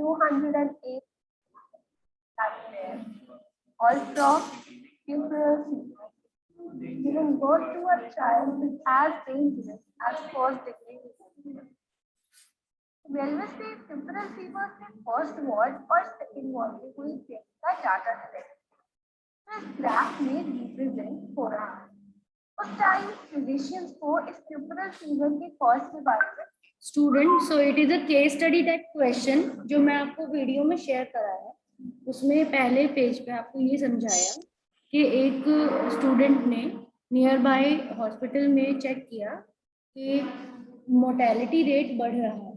208 there. Also, pubertal fever. Giving birth to a child is as dangerous as first degree fever. Railway से पुbertal fever से first ward और second ward में हुई death का data है। इस ग्राफ में रिप्रेजेंट हो रहा है। उस टाइम फिजिशियंस को इस पुbertal fever के कॉज के बारे में student, so it is a case study that question जो मैं आपको वीडियो में शेयर करा है, उसमें पहले पेज पे आपको ये समझाया कि एक स्टूडेंट ने नियर बाय हॉस्पिटल में चेक किया कि मोर्टेलिटी रेट बढ़ रहा है।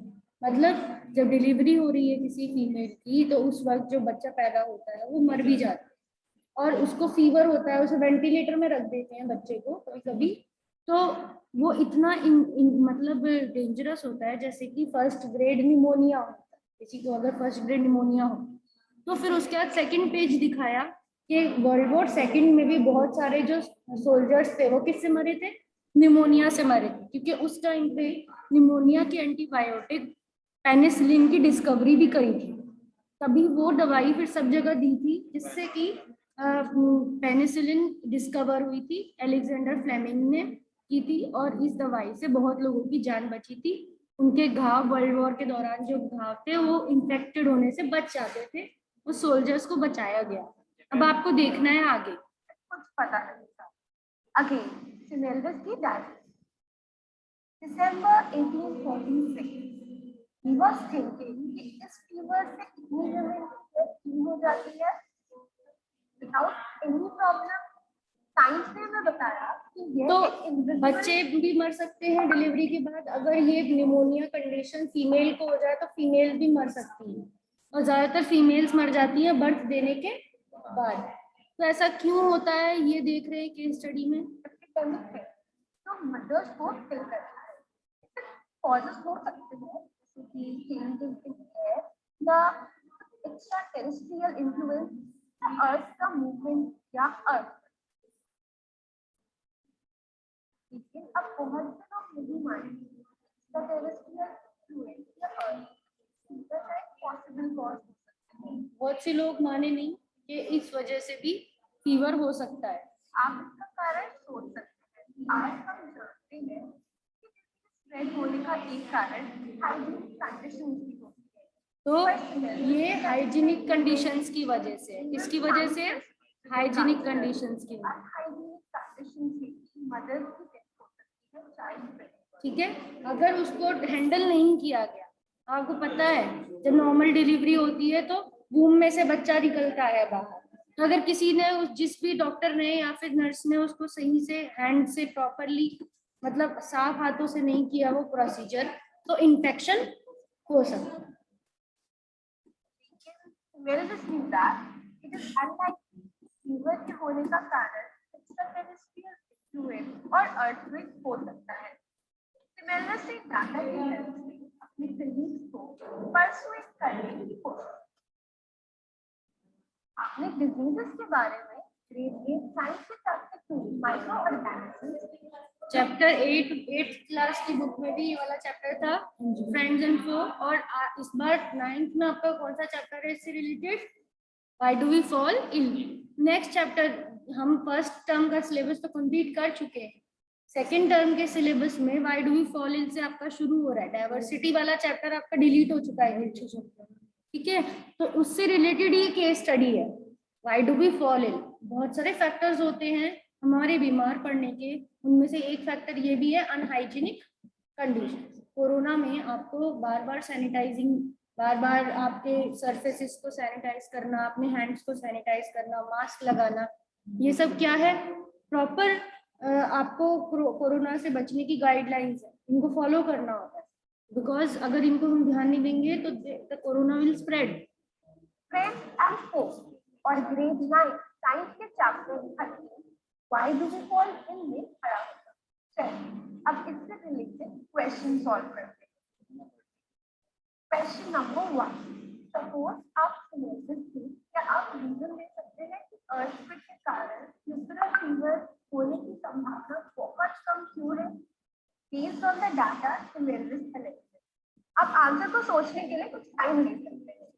मतलब जब डिलीवरी हो रही है किसी फीमेल की तो उस वक्त जो बच्चा पैदा होता है वो मर भी जाता है और उसको फीवर होता है, उसे वेंटिलेटर में रख देते हैं बच्चे को कभी कभी, तो वो इतना मतलब डेंजरस होता है जैसे कि फर्स्ट ग्रेड निमोनिया होता है। किसी को अगर फर्स्ट ग्रेड निमोनिया हो तो फिर उसके बाद सेकंड पेज दिखाया कि वर्ल्ड वॉर सेकंड में भी बहुत सारे जो सोल्जर्स थे वो किससे मरे थे, निमोनिया से मरे थे, क्योंकि उस टाइम पे निमोनिया की एंटीबायोटिक पेनिसिलिन की डिस्कवरी भी करी थी। तभी वो दवाई फिर सब जगह दी थी जिससे कि पेनिसिलिन डिस्कवर हुई थी, अलेक्जेंडर फ्लेमिंग ने की थी और इस दवाई से बहुत लोगों की जान बची थी। उनके घाव वर्ल्ड वॉर के दौरान जो घाव थे वो इन्फेक्टेड होने से बच जाते थे, उस सोल्जर्स को बचाया गया। अब आपको देखना है आगे कुछ पता नहीं था। अगेन सिमेल्विस की diary, December 1846 he was thinking कि इस फीवर से कितनी जमीन क्लीन हो जाती है विदाउट एनी प्रॉब्लम। साइंस ने हमें बताया कि ये तो बच्चे भी मर सकते हैं डिलीवरी के बाद। अगर ये निमोनिया कंडीशन फीमेल को हो जाए तो फीमेल भी मर सकती है और ज्यादातर फीमेल्स मर जाती हैं बर्थ देने के बाद। तो ऐसा क्यों होता है ये देख रहे हैं केस स्टडी में। तो मदर्स को किल करता है। कॉजेस हो सकते हैं जैसे कि चेंजेस इन एयर या एक्स्ट्रा टेरेस्ट्रियल इन्फ्लुएंस, अर्थ का मूवमेंट या अर्थ। लेकिन अब बहुत से लोग नहीं मानेंगे टेरेस्ट्रियल इन्फ्लुएंस या अर्थ पॉसिबल कॉज हो सकते हैं। बहुत से लोग माने नहीं कि इस वजह से भी फीवर हो सकता है। आप इसका कारण सोच सकते हैं। आज हम जानते हैं कि स्प्रेड होने का एक कारण हाइजीनिक कंडीशंस भी होती है। तो ये हाइजीनिक कंडीशंस की वजह से, किसकी वजह से, हाइजीनिक कंडीशंस की वजह। हाइजीनिक कंडीशंस से मदर की डेथ हो सकती है चाइल्ड पे। ठीक है, अगर उसको हैंडल नहीं किया गया, आपको पता है जब नॉर्मल डिलीवरी होती है तो वूम में से बच्चा निकलता है बाहर, तो अगर किसी ने जिस भी डॉक्टर ने या फिर नर्स ने उसको सही से हैंड से प्रॉपरली मतलब साफ हाथों से नहीं किया वो प्रोसीजर, तो इन्फेक्शन हो सकता है। मेरे this mean that it is unlikely fever के होने का कारण एक्स्ट्राटेरेस्ट्रियल फ्लूइड और अर्थक्वेक हो सकता है। सिमिलर से डाटा की हेल्प से अपनी कलीग्स को परसुएट करने की कोशिश। आपने डिजीजेस के बारे में ग्रेड 8 साइंस के chapter 2 micro organisms chapter 8 class की बुक में भी ये वाला चैप्टर था, फ्रेंड्स एंड फो, और इस बार 9th में आपका कौन सा चैप्टर है इससे related, why do we fall ill. Next chapter हम फर्स्ट टर्म का सिलेबस तो कंप्लीट कर चुके हैं, सेकेंड टर्म के सिलेबस में why do we fall ill से आपका शुरू हो रहा है। डाइवर्सिटी वाला चैप्टर आपका डिलीट हो चुका है, ठीक है, तो उससे रिलेटेड ये केस स्टडी है, why do we fall ill. बहुत सारे फैक्टर्स होते हैं हमारे बीमार पड़ने के, उनमें से एक फैक्टर ये भी है अनहाइजीनिक कंडीशन। कोरोना में आपको बार बार सैनिटाइजिंग, बार बार आपके सरफेसेस को सैनिटाइज करना, अपने हैंड्स को सैनिटाइज करना, मास्क लगाना, ये सब क्या है, प्रॉपर आपको कोरोना से बचने की गाइडलाइंस है, इनको फॉलो करना होता है। बिकॉज अगर इनको हम ध्यान नहीं देंगे तो the corona will spread. Friends and force और ग्रेड 9 साइंस के chapter 13 why do we fall ill में खड़ा होगा। चलिए अब इससे रिलेटेड क्वेश्चन सॉल्व करते हैं। क्वेश्चन नंबर 1, सपोज आप सिमेल्विस थे, क्या आप रीजन दे सकते हैं कि अर्थक्वेक के कारण पुbertal फीवर होने की संभावना बहुत कम क्यों है based on the data Semmelweis collected. आप आंसर को सोचने के लिए कुछ टाइम ले सकते हैं।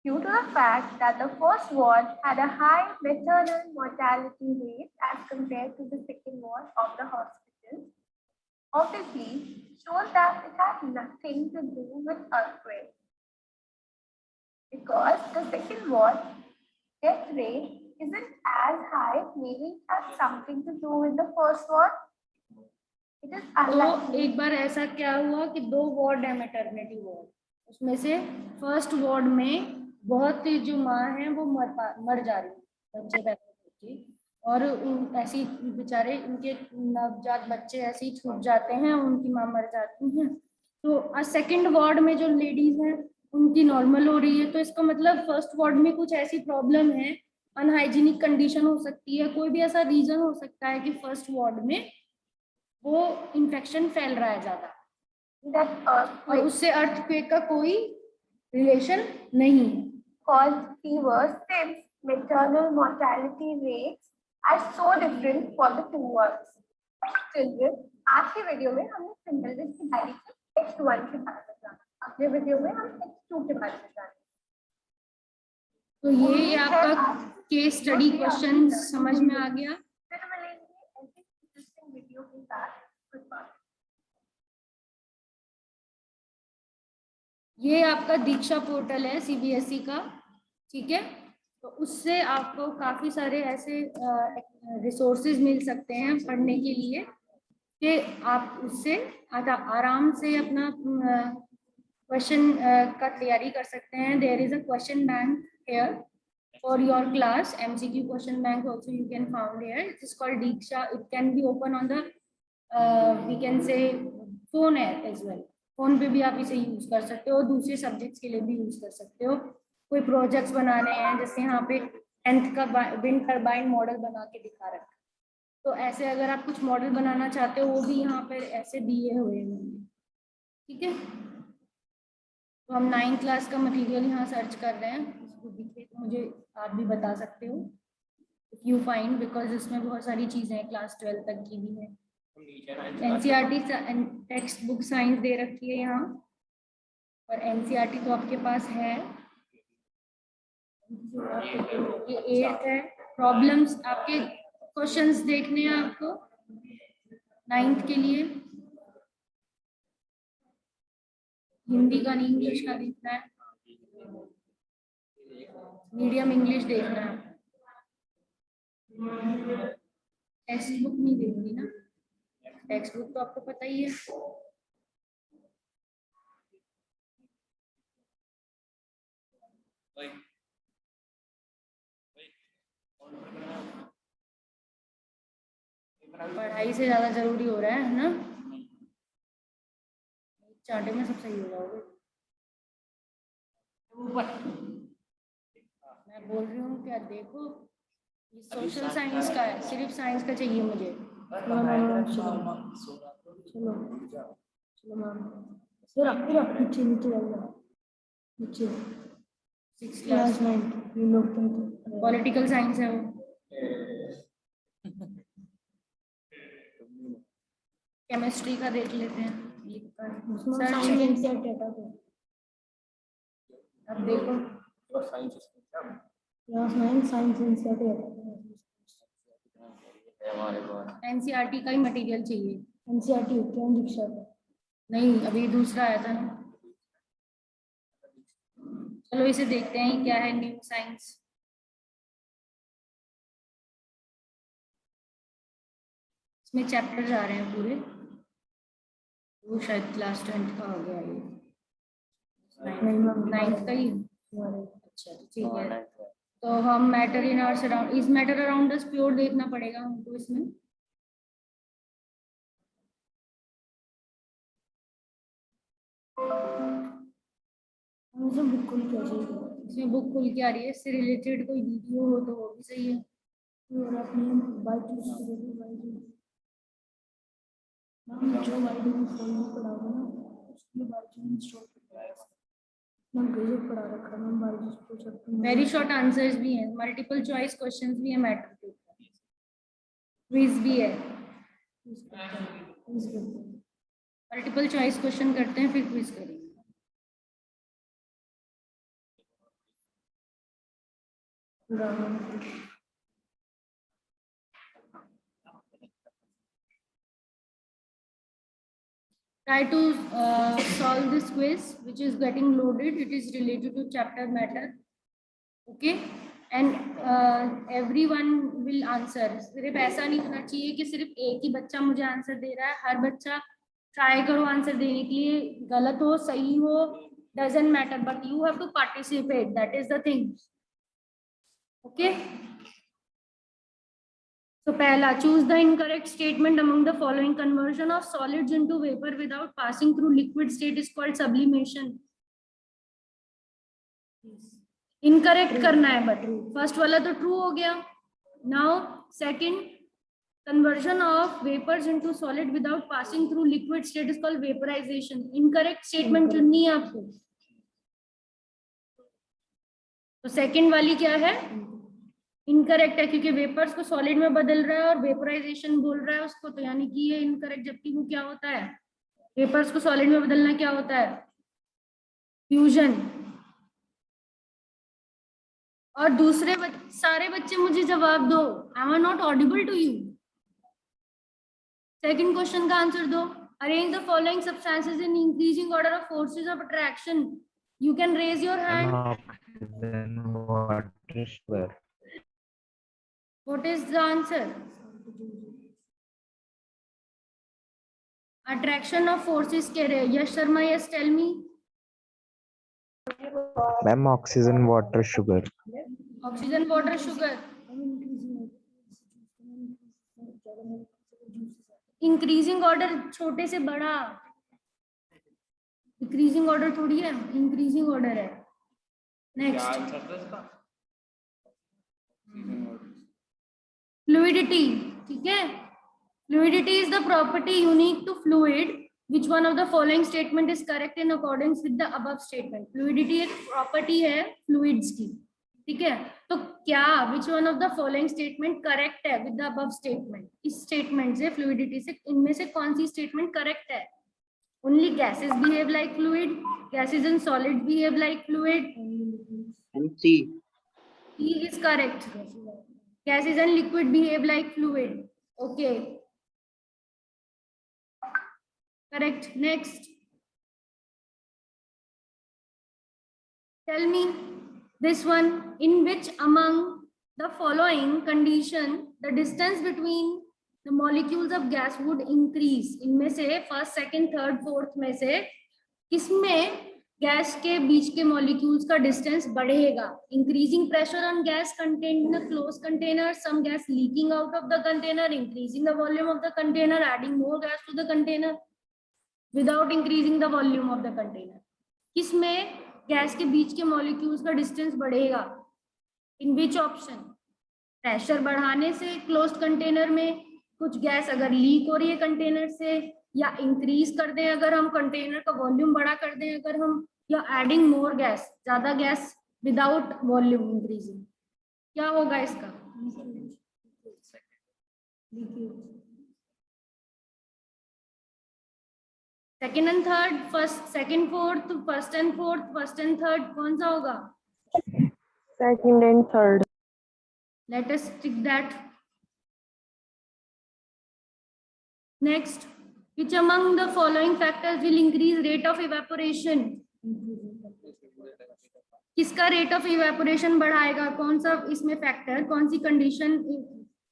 due to the fact that the first ward had a high maternal mortality rate as compared to the second ward of the hospital, obviously shows that it has nothing to do with earthquake. Because the second ward death rate isn't as high, maybe it has something to do with the first ward. It is तो unlikely. एक बार ऐसा क्या हुआ कि 2 ward है maternity ward, उसमें से first ward में बहुत ही जो माँ है वो मर जा रही है बच्चे पैदा होके, और ऐसी बेचारे उनके नवजात बच्चे ऐसे ही छूट जाते हैं, उनकी माँ मर जाती हैं। तो सेकंड वार्ड में जो लेडीज हैं उनकी नॉर्मल हो रही है, तो इसका मतलब फर्स्ट वार्ड में कुछ ऐसी प्रॉब्लम है, अनहाइजीनिक कंडीशन हो सकती है, कोई भी ऐसा रीजन हो सकता है कि फर्स्ट वार्ड में वो इन्फेक्शन फैल रहा है ज्यादा, और उससे अर्थक्वेक का कोई रिलेशन नहीं है। Cause fever since maternal mortality rates are so different for the two wards. Children, आज के वीडियो में हमने सिंपल की डायरेक्शन X1 के बारे में जाना, अगले वीडियो में हम X2 के बारे में जानेंगे। तो ये आपका केस स्टडी क्वेश्चन समझ में आ गया। फिर मिलेंगे ऐसे इंटरेस्टिंग वीडियो के साथ। Goodbye. ये आपका दीक्षा पोर्टल है सीबीएसई का, ठीक है, तो उससे आपको काफी सारे ऐसे रिसोर्सेज मिल सकते हैं पढ़ने के लिए कि आप उससे आराम से अपना क्वेश्चन का तैयारी कर सकते हैं। There is a question bank here for your class, MCQ question bank also you can found here, it is called Diksha, it can be open on the we can say phone as well, phone पे भी आप इसे use कर सकते हो, दूसरे subjects के लिए भी यूज कर सकते हो। कोई प्रोजेक्ट्स बनाने हैं, जैसे यहाँ पे 10th का विंड टर्बाइन मॉडल बना के दिखा रखा है, तो ऐसे अगर आप कुछ मॉडल बनाना चाहते हो वो भी यहाँ पर ऐसे दिए हुए हैं, ठीक है। तो हम 9th क्लास का मटेरियल यहाँ सर्च कर रहे हैं, इसको दिखे तो मुझे आप भी बता सकते हो इफ यू फाइंड, बिकॉज इसमें बहुत सारी चीजें हैं, क्लास 12 तक की भी है। एनसीईआरटी टेक्स्ट बुक साइंस दे रखी है यहाँ, और एनसीईआरटी तो आपके पास है, ये 8th है। प्रॉब्लम्स आपके क्वेश्चंस देखने हैं आपको 9th के लिए, हिंदी का नहीं इंग्लिश का देखना है, मीडियम इंग्लिश देखना है, टेक्स्ट बुक नहीं देखनी ना, टेक्स्ट बुक तो आपको पता ही है। पढ़ाई से ज्यादा जरूरी हो रहा है ना, चार्टे में सब सही हो जाओगे। मैं बोल रही हूँ क्या, देखो ये सोशल साइंस का है, सिर्फ साइंस का चाहिए मुझे। चलो चलो मैम, नीचे नीचे 6th क्लास 9th ये लोग पॉलिटिकल साइंस है वो, केमिस्ट्री का देख लेते हैं, अब देखो क्लास 9 साइंस एनसीईआरटी का ही मटेरियल चाहिए। एनसीईआरटी क्यों दीक्षा का नहीं, अभी दूसरा आया था ना। चलो इसे देखते हैं क्या है, न्यू साइंस। इसमें चैप्टर आ रहे हैं पूरे, वो शायद क्लास 10th का हो गया ये, 9th का ही। अच्छा ठीक है, तो हम मैटर इन आवर सराउंड, इस मैटर अराउंड अस प्योर देखना पड़ेगा हमको इसमें। बुक खुल क्या चाहिए, इसमें बुक खुल के आ रही है, इससे रिलेटेड कोई वीडियो हो तो वो भी सही है। और अपने जो वाइडी में फॉलो पढ़ा हुआ ना उसके बाजू इंस्टॉल पढ़ा रखा है, वेरी शॉर्ट आंसर्स भी हैं, मल्टीपल चॉइस क्वेश्चंस भी है, मैटर के क्विज भी है, मल्टीपल चॉइस क्वेश्चन करते हैं फिर क्विज करेंगे। Try to solve this quiz which is getting loaded. It is related to chapter matter. Okay, and everyone will answer. सिर्फ ऐसा नहीं होना चाहिए कि सिर्फ एक ही बच्चा मुझे आंसर दे रहा है. हर बच्चा ट्राई करो आंसर देने के लिए. गलत हो सही हो doesn't matter, but you have to participate. That is the thing. Okay. So पहला, choose the incorrect statement among the following. Conversion of solids into vapor without passing through liquid state is called sublimation. Incorrect करना है, but first वाला तो true हो गया. Now second, conversion of vapours into solid without passing through liquid state is called vaporization. Incorrect statement चुननी है आपको. तो सेकंड वाली क्या है? इनकरेक्ट है, क्योंकि वेपर्स को सॉलिड में बदल रहा है और वेपराइजेशन बोल रहा है उसको, तो यानी कि ये इनकरेक्ट. जबकि वो क्या होता है? वेपर्स को सॉलिड में बदलना क्या होता है? फ्यूजन. और दूसरे सारे बच्चे मुझे जवाब दो. Am I not audible to you? Second question का आंसर दो. Arrange the following substances in increasing order of forces of attraction. You can raise your hand. Oxygen, water, sugar. What is the answer? Attraction of forces कह रहे हैं. Yes Sharma, yes, tell me. Ma'am, oxygen, water, sugar. Oxygen, water, sugar. Increasing order छोटे से बड़ा. Increasing order थोड़ी है, increasing order है. Next, fluidity. ठीक है, fluidity is the property unique to fluid. Which one of the following statement is correct in accordance with the above statement? Fluidity एक property है फ्लूइड्स की. ठीक है, तो क्या which one of the following statement correct है with the above statement? इस statement से, फ्लूइडिटी से, इनमें से कौन सी स्टेटमेंट करेक्ट है? Only gases behave like fluid. Gases and solids behave like fluid. C. C is correct. Gases and liquid behave like fluid. Okay. Correct. Next. Tell me this one. In which among the following condition the distance between the molecules of gas would increase? इनमें से first, second, third, fourth में से किसमें गैस के बीच के molecules का डिस्टेंस बढ़ेगा? Increasing pressure on gas contained in a closed container, some gas leaking out of the container, increasing the volume of the container, adding more gas to the container without increasing the volume of the container. किसमें गैस के बीच के molecules का distance बढ़ेगा? इन which option? Pressure बढ़ाने से closed container में, कुछ गैस अगर लीक हो रही है कंटेनर से, या इंक्रीज कर दें अगर हम कंटेनर का वॉल्यूम बड़ा कर दें अगर हम, या एडिंग मोर गैस, ज्यादा गैस विदाउट वॉल्यूम इंक्रीजिंग. क्या होगा इसका? Second and third, first, second, fourth, first and fourth, first and third, कौन सा होगा? Second and third. Let us tick that. Next, which among the following factors will increase rate of evaporation? किसका rate of evaporation बढ़ाएगा? कौन सा इसमें factor, कौन सी condition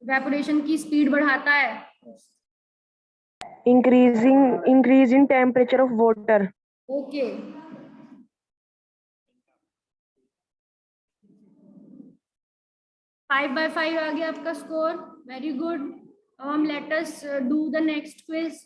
evaporation की स्पीड बढ़ाता है? Increase in temperature of water. Okay. 5/5 आ गया आपका स्कोर. Very good. अब हम let us do the next quiz.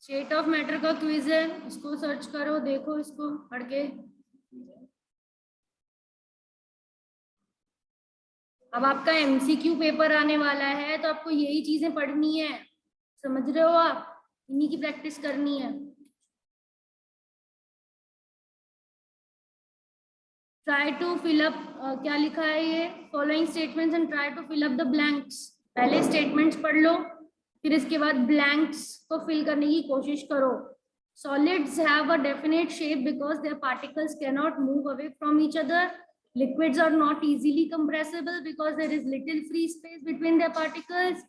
State of matter का क्विज है, इसको सर्च करो, देखो इसको पढ़ के. अब आपका एमसीक्यू पेपर आने वाला है तो आपको यही चीजें पढ़नी है, समझ रहे हो आप, इन्हीं की प्रैक्टिस करनी है। ट्राई टू फिल अप, क्या लिखा है ये, following statements and try to fill up the blanks. पहले स्टेटमेंट्स पढ़ लो, फिर इसके बाद ब्लैंक्स को फिल करने की कोशिश करो। Solids have a definite shape because their particles cannot move away from each other. Liquids are not easily compressible because there is little free space between their particles.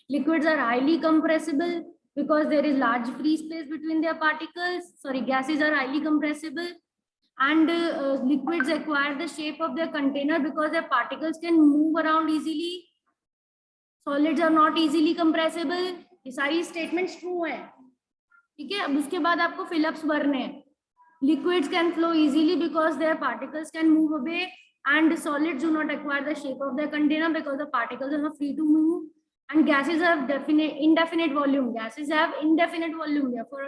Liquids are highly compressible because there is large free space between their particles. Sorry, gases are highly compressible. And liquids acquire the shape of their container because their particles can move around easily. Solids are not easily compressible. ये सारी statements true हैं, ठीक है। अब उसके बाद आपको fill ups भरने हैं। Liquids can flow easily because their particles can move away and solids do not acquire the shape of the container because the particles are not free to move and gases have definite indefinite volume. Gases have indefinite volume, therefore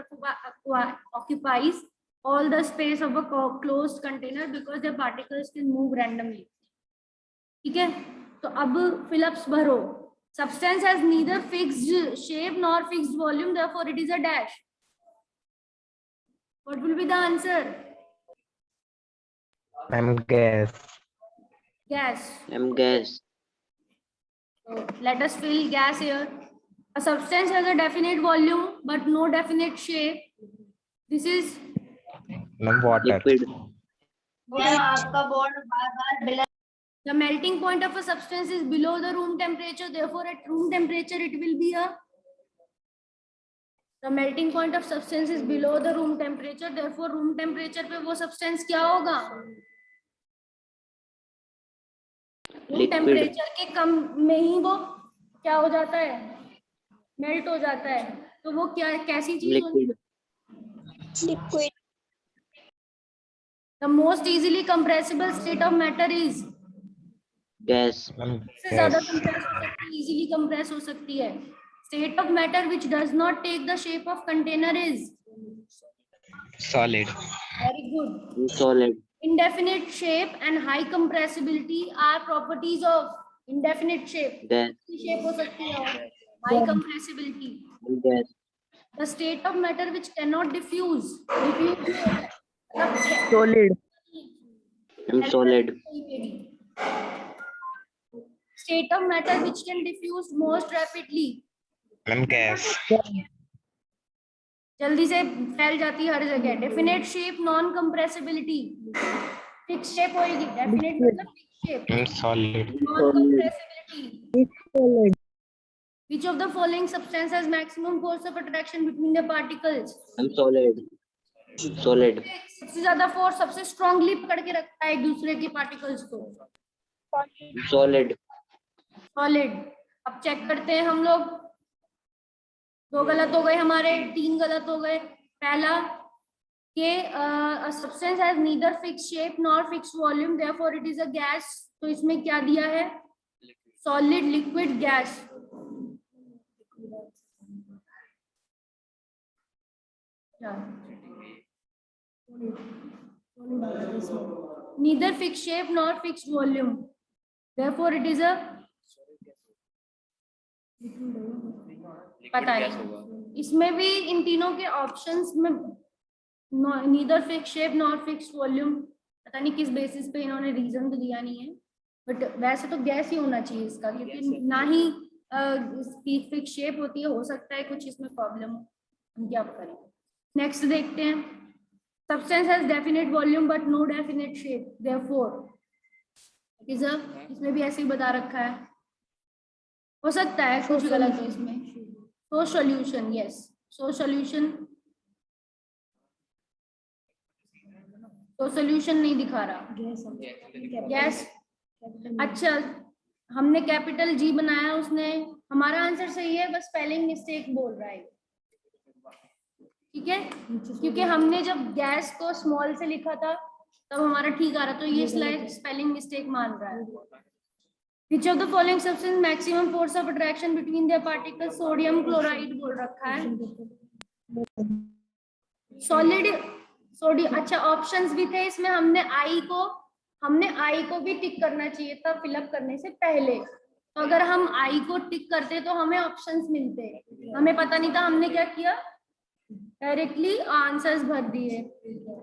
occupies all the space of a closed container because their particles can move randomly. ठीक है, तो अब fill-ups भरो। Substance has neither fixed shape nor fixed volume, therefore it is a dash. What will be the answer? I'm gas. Gas. I'm gas. So let us fill gas here. A substance has a definite volume but no definite shape. This is I'm water. Liquid. the melting point of a substance is below the room temperature. Therefore, at room temperature, it will be a. The melting point of substance is below the room temperature. Therefore, room temperature पे वो substance क्या होगा? room temperature के कम में ही वो क्या हो जाता है? मेल्ट हो जाता है। तो वो क्या कैसी चीज होगी? Liquid. The most easily compressible state of matter is Gas. इससे ज्यादा compress हो सकती है, easily compress हो सकती है। State of matter which does not take the shape of container is Solid. very good. Solid. Indefinite shape and high compressibility are properties of indefinite shape. Gas. Shape हो सकती है और high compressibility. Gas. The state of matter which cannot diffuse. Solid. I'm solid. State of matter which can diffuse most rapidly. I'm gas. जल्दी से फैल जाती है हर जगह। Definite shape, non compressibility. Fix shape होगी, डेफिनेट मतलब fix shape. I'm solid. Non compressibility. Solid. Which of the following substance has maximum force of attraction between the particles? I'm solid. Solid. सबसे ज्यादा फोर्स, सबसे strongly पकड़ के रखता है एक दूसरे के पार्टिकल्स को। Solid. सॉलिड। अब चेक करते हैं हम लोग। 2 गलत हो गए हमारे, 3 गलत हो गए। पहला कि substance has neither fix shape nor fix volume, therefore it is a gas. तो इसमें क्या दिया है? Solid, liquid, gas. Neither fix shape nor fix volume, therefore it is a, पता नहीं। इसमें भी इन तीनों के ऑप्शंस में neither fix shape nor fix volume, पता नहीं किस बेसिस पे इन्होंने रीजन तो दिया नहीं है, बट वैसे तो गैस ही होना चाहिए इसका, क्योंकि ना ही इसकी फिक्स शेप होती है। हो सकता है कुछ इसमें प्रॉब्लम हो, हम क्या करें। नेक्स्ट देखते हैं। Substance has definite volume but no definite shape, therefore is a, इसमें भी ऐसे ही बता रखा है। हो सकता है कुछ गलत हो इसमें। So solution, yes, so solution, तो सॉल्यूशन नहीं दिखा रहा। गैस। अच्छा, हमने कैपिटल जी बनाया, उसने हमारा आंसर सही है, बस स्पेलिंग मिस्टेक बोल रहा है, ठीक है, क्योंकि हमने जब गैस को स्मॉल से लिखा था तब हमारा ठीक आ रहा, तो ये स्लाइड स्पेलिंग मिस्टेक मान रहा है। Which of the following substance maximum force of attraction between their particles? Sodium chloride बोल रखा है। Solid, sodium. अच्छा, ऑप्शंस भी थे इसमें, हमने आई को हमने आई को भी टिक करना चाहिए था फिलअप करने से पहले। तो अगर हम आई को टिक करते तो हमें ऑप्शंस मिलते, हमें पता नहीं था, हमने क्या किया, डायरेक्टली आंसर्स भर दिए।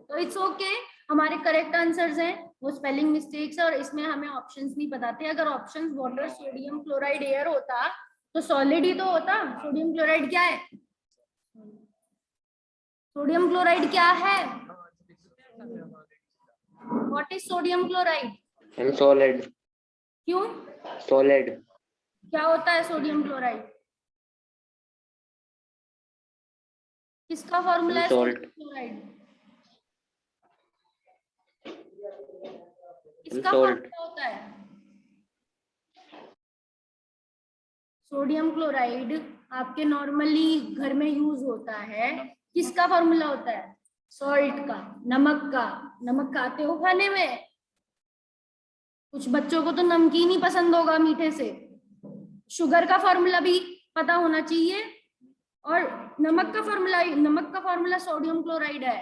तो इट्स ओके, हमारे करेक्ट आंसर्स हैं, वो स्पेलिंग मिस्टेक्स है और इसमें हमें ऑप्शंस नहीं बताते। अगर options water, sodium chloride, air होता तो सॉलिड ही तो होता। सोडियम क्लोराइड क्या है? सोडियम क्लोराइड क्या है? What is sodium chloride? Ma'am solid. क्यों? सॉलिड। क्या होता है सोडियम क्लोराइड? किसका फॉर्मूला है Salt. Sodium chloride? किसका Salt. फॉर्मूला होता है? सोडियम क्लोराइड आपके नॉर्मली घर में यूज होता है, किसका फॉर्मूला होता है? सॉल्ट का, नमक का। नमक खाते हो खाने में? कुछ बच्चों को तो नमकीन ही पसंद होगा मीठे से। शुगर का फॉर्मूला भी पता होना चाहिए, और नमक का फॉर्मूला सोडियम क्लोराइड है।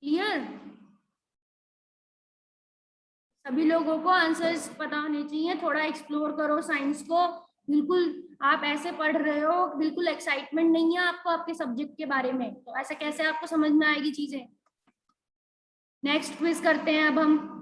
क्लियर? सभी लोगों को आंसर्स पता होने चाहिए। थोड़ा एक्सप्लोर करो साइंस को। बिल्कुल आप ऐसे पढ़ रहे हो, बिल्कुल एक्साइटमेंट नहीं है आपको आपके सब्जेक्ट के बारे में, तो ऐसे कैसे आपको समझ में आएगी चीजें। नेक्स्ट क्विज करते हैं अब हम।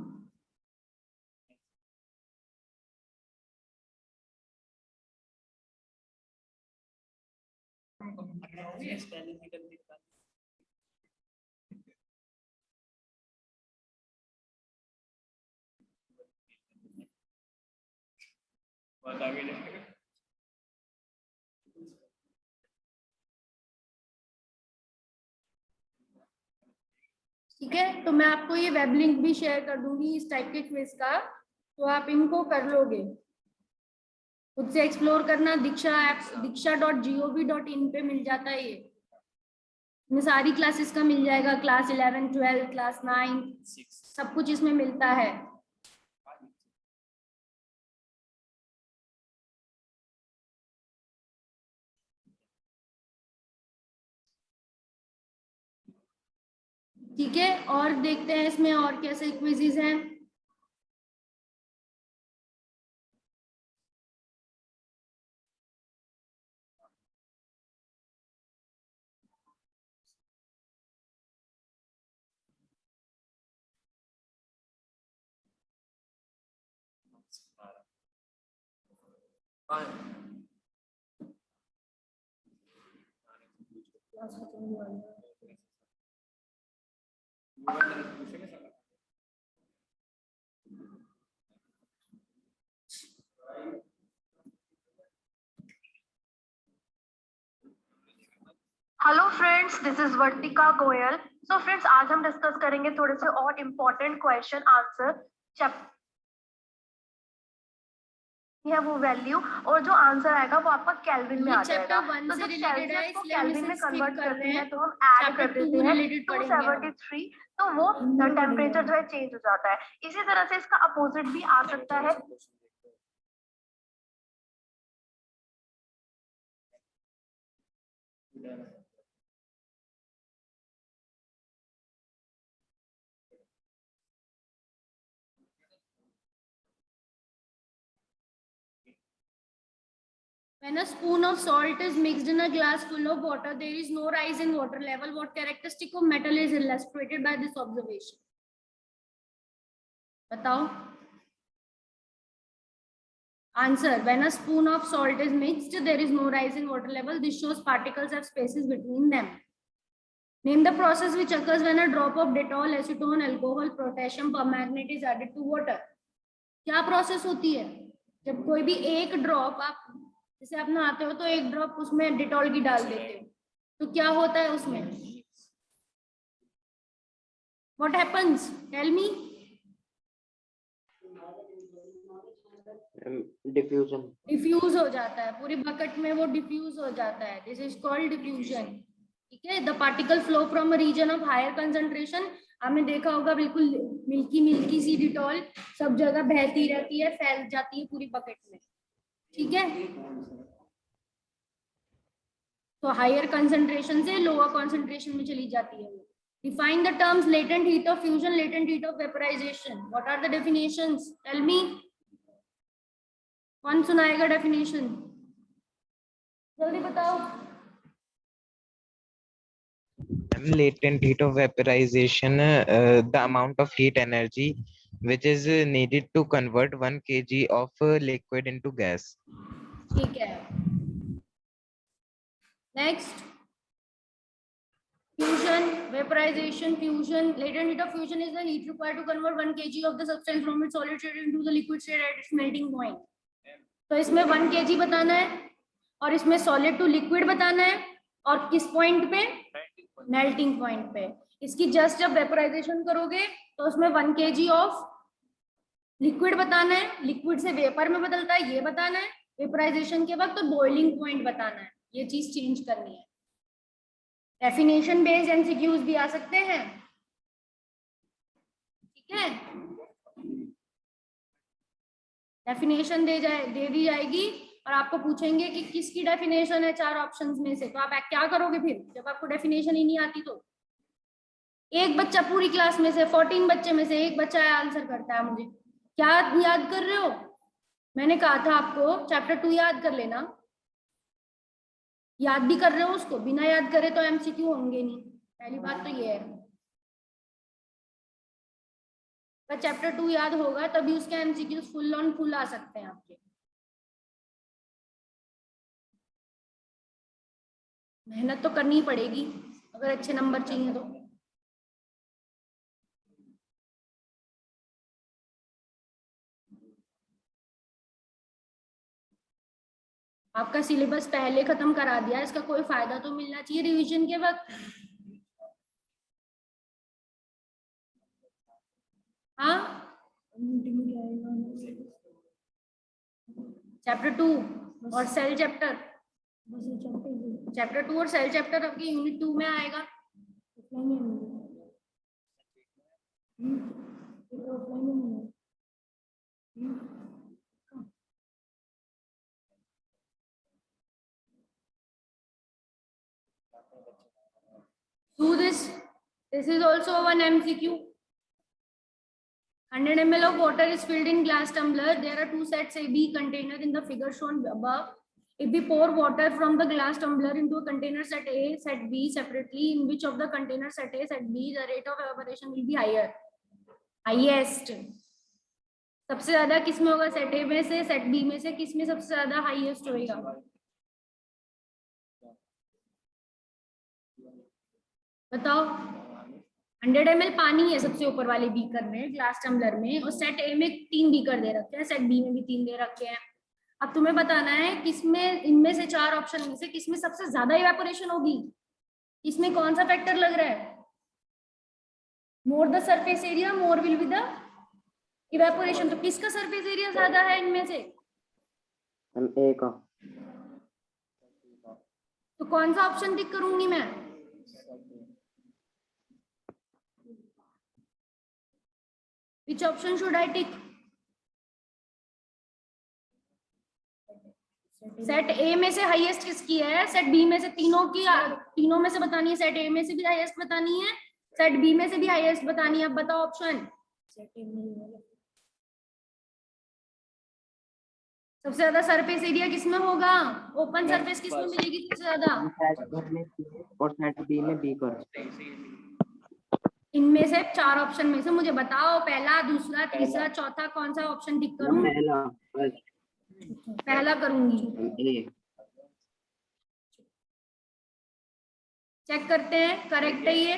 ठीक है, तो मैं आपको ये वेब लिंक भी शेयर कर दूंगी इस टाइप के क्विज का, तो आप इनको कर लोगे। खुद से एक्सप्लोर करना। दीक्षा ऐप diksha.gov.in पे मिल जाता है ये। इसमें सारी क्लासेस का मिल जाएगा, क्लास 11, 12, क्लास 9, सब कुछ इसमें मिलता है। ठीक है, और देखते हैं इसमें और कैसे क्विजेज हैं। Hello friends, this is Vartika Goyal. So friends, आज हम डिस्कस करेंगे थोड़े से और इम्पोर्टेंट क्वेश्चन आंसर। है वो वैल्यू, और जो आंसर आएगा वो आपका केल्विन में आ जाएगा। तो जब सेल्सियस को केल्विन में कन्वर्ट करते हैं तो हम ऐड कर देते हैं 273, तो वो टेम्परेचर जो है चेंज हो जाता है। इसी तरह से इसका अपोजिट भी आ सकता है। When a spoon of salt is mixed in a glass full of water, there is no rise in water level. What characteristic of metal is illustrated by this observation? बताओ। Answer: when a spoon of salt is mixed, there is no rise in water level. This shows particles have spaces between them. Name the process which occurs when a drop of Dettol, acetone, alcohol, potassium permanganate is added to water. क्या process होती है जब कोई भी एक drop, आप जैसे आप नहाते हो तो एक ड्रॉप उसमें डिटॉल की डाल देते हो, तो क्या होता है उसमें? What happens? Tell me. Diffusion. Diffuse हो जाता है, पूरी बकेट में वो डिफ्यूज हो जाता है। This is called diffusion. ठीक है, the particle flow from a region of higher concentration. आपने देखा होगा बिल्कुल मिल्की मिल्की सी डिटॉल सब जगह बहती रहती है, फैल जाती है पूरी बकेट में। ठीक है, तो हायर कंसंट्रेशन से लोअर कंसंट्रेशन में चली जाती है। Define the terms latent heat of fusion, latent heat of vaporization. What are the definitions? Tell me. कौन सुनाएगा definition? जल्दी बताओ. Latent heat of vaporization, the amount of heat energy which is needed to convert 1 kg of liquid into gas. ठीक है. Next. Fusion, vaporization, fusion. Latent heat of fusion is the heat required to convert 1 kg of the substance from its solid state into the liquid state at its melting point. तो इसमें 1 kg बताना है और इसमें solid to liquid बताना है और किस point पे? Melting point पे. इसकी just जब vaporization करोगे तो उसमें 1 kg of liquid बताना है, liquid से vapor में बदलता है ये बताना है, vaporization के वक्त तो boiling point बताना है, ये चीज change करनी है. डेफिनेशन बेस्ड एमसीक्यूज भी आ सकते हैं. ठीक है. डेफिनेशन दे दी जाएगी और आपको पूछेंगे कि किसकी डेफिनेशन है 4 ऑप्शंस में से. तो आप क्या करोगे फिर जब आपको डेफिनेशन ही नहीं आती? तो एक बच्चा पूरी क्लास में से 14 बच्चे में से एक बच्चा आंसर करता है. मुझे क्या याद कर रहे हो? मैंने कहा था आपको चैप्टर 2 याद कर लेना. याद भी कर रहे हो उसको? बिना याद करे तो एमसीक्यू होंगे नहीं. पहली बात तो ये है. अगर चैप्टर 2 याद होगा तभी उसके एमसीक्यू फुल ऑन फुल आ सकते हैं आपके. मेहनत तो करनी ही पड़ेगी अगर अच्छे नंबर चाहिए तो. आपका सिलेबस पहले खत्म करा दिया, इसका कोई फायदा तो मिलना चाहिए रिवीजन के वक्त. हाँ, चैप्टर 2 और सेल चैप्टर. चैप्टर 2 और सेल चैप्टर आपके यूनिट 2 में आएगा. Do this. This is also one MCQ. 100 ml of water is filled in glass tumbler. There are 2 sets AB container in the figure shown above. If we pour water from the glass tumbler into a container set A, set B separately, in which of the container set A, set B, the rate of evaporation will be higher? Highest. सबसे ज्यादा किसमें होगा? Set ए में से, set B में से किसमें सबसे ज्यादा हाईएस्ट होएगा? बताओ. 100 ml पानी है सबसे ऊपर वाले बीकर में, ग्लास टम्बलर में, और सेट ए में 3 बीकर दे रखे हैं, सेट बी में भी 3 दे रखे हैं. अब तुम्हें बताना है किसमें इनमें से 4 ऑप्शन में से किसमें सबसे ज्यादा इवेपोरेशन होगी. इसमें कौन सा फैक्टर लग रहा है? More the surface area more will be the evaporation. तो किसका सरफेस एरिया ज्यादा है इनमें से? ए का. तो कौन सा ऑप्शन टिक करूंगी मैं? Which option should I tick? Set ए में से हाईएस्ट किसकी है? सेट बी में से तीनों में से बतानी है. सेट ए में से भी हाईएस्ट बतानी है, सेट बी में से भी हाईएस्ट बतानी है. अब बताओ ऑप्शन. सबसे ज्यादा सरफेस एरिया किसमें होगा? ओपन सरफेस किसमें मिलेगी सबसे ज्यादा? और सेट बी में बी कर. इनमें से 4 ऑप्शन में से मुझे बताओ पहला, दूसरा, तीसरा, चौथा कौन सा ऑप्शन टिक करूं? पहला करूंगी. चेक करते हैं करेक्ट है ये.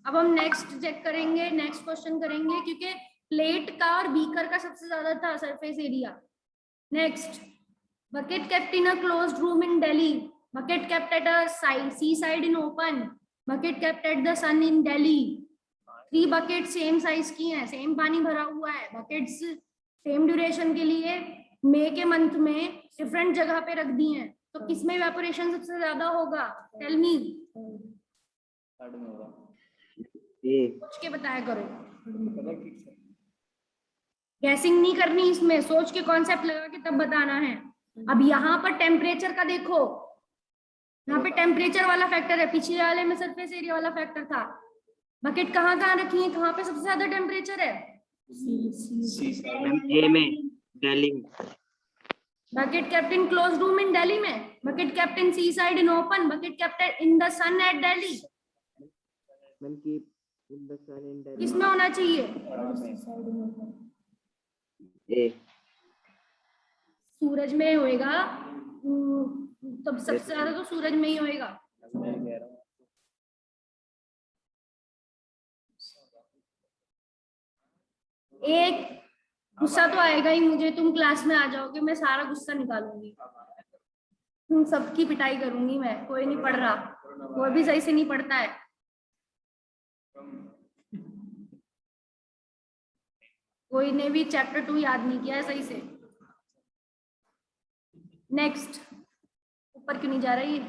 अब हम नेक्स्ट चेक करेंगे, नेक्स्ट क्वेश्चन करेंगे, क्योंकि प्लेट का और बीकर का सबसे ज्यादा था surface area. Next, bucket kept in a closed room in Delhi. Bucket kept at a seaside in open. Bucket kept at the sun in Delhi. 3 bucket same size की हैं, सेम पानी भरा हुआ है. बकेट्स सेम ड्यूरेशन के लिए मई के month में डिफरेंट जगह पे रख दी हैं. तो किसमें इवेपोरेशन सबसे ज्यादा होगा? Tell me. सोच के बताया करो, गैसिंग नहीं करनी इसमें. सोच के कॉन्सेप्ट लगा के तब बताना है. अब यहाँ पर टेम्परेचर का देखो, यहाँ पे टेम्परेचर वाला फैक्टर है, पिछले वाले में सरफेस एरिया वाला फैक्टर था. बकेट कहाँ कहाँ रखी है, कहाँ पे सबसे ज्यादा टेम्परेचर है? मैम ए में, दिल्ली में। Bucket kept in closed room in Delhi में, bucket kept in seaside in open, bucket kept in the sun at Delhi. Ma'am keep in the sun in Delhi. किसमें होना चाहिए? ए। सूरज में होएगा, तब सबसे ज्यादा तो सूरज में ही होएगा। एक गुस्सा तो आएगा ही मुझे, तुम क्लास में आ जाओगे, मैं सारा गुस्सा निकालूंगी, तुम सबकी पिटाई करूंगी मैं। कोई नहीं पढ़ रहा, कोई भी सही से नहीं पढ़ता है। कोई ने भी चैप्टर 2 याद नहीं किया है सही से। नेक्स्ट, ऊपर क्यों नहीं जा रही है?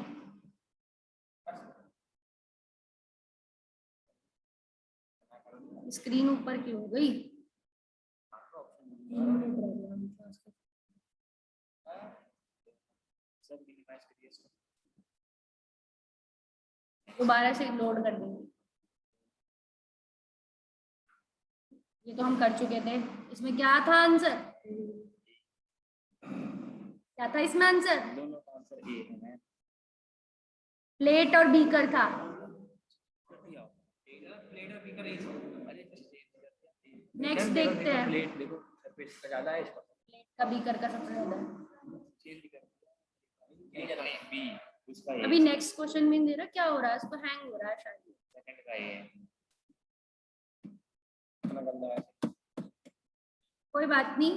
स्क्रीन ऊपर क्यों हो गई? दोबारा से लोड कर देंगे। ये तो हम कर चुके थे। इसमें क्या था आंसर? क्या था इसमें आंसर? प्लेट और बीकर था। नेक्स्ट देखते हैं। प्लेट का बीकर का सबसे ज्यादा है। अभी नेक्स्ट क्वेश्चन में दे रहा, क्या हो रहा है? इसको हैंग हो रहा है शायद। कोई बात नहीं,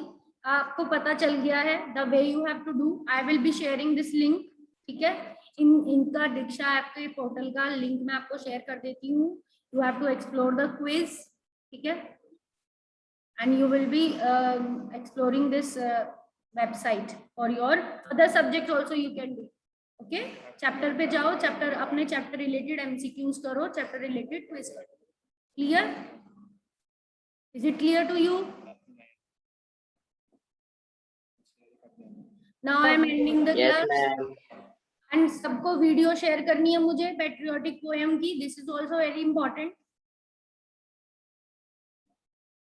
आपको पता चल गया है the way you have to do. I will be sharing this link, ठीक है? इनका दीक्षा ऐप के पोर्टल का लिंक मैं आपको शेयर कर देती हूँ। You have to explore the quiz, ठीक है? And you will be exploring this website for your other subject also you can do. Okay, chapter पे जाओ, चैप्टर अपने चैप्टर रिलेटेड एमसीक्यूज करो, चैप्टर रिलेटेड क्विज करो। Clear? Is it clear to you? Now I am ending the class. And सबको video share करनी है मुझे patriotic poem की। This is also very important.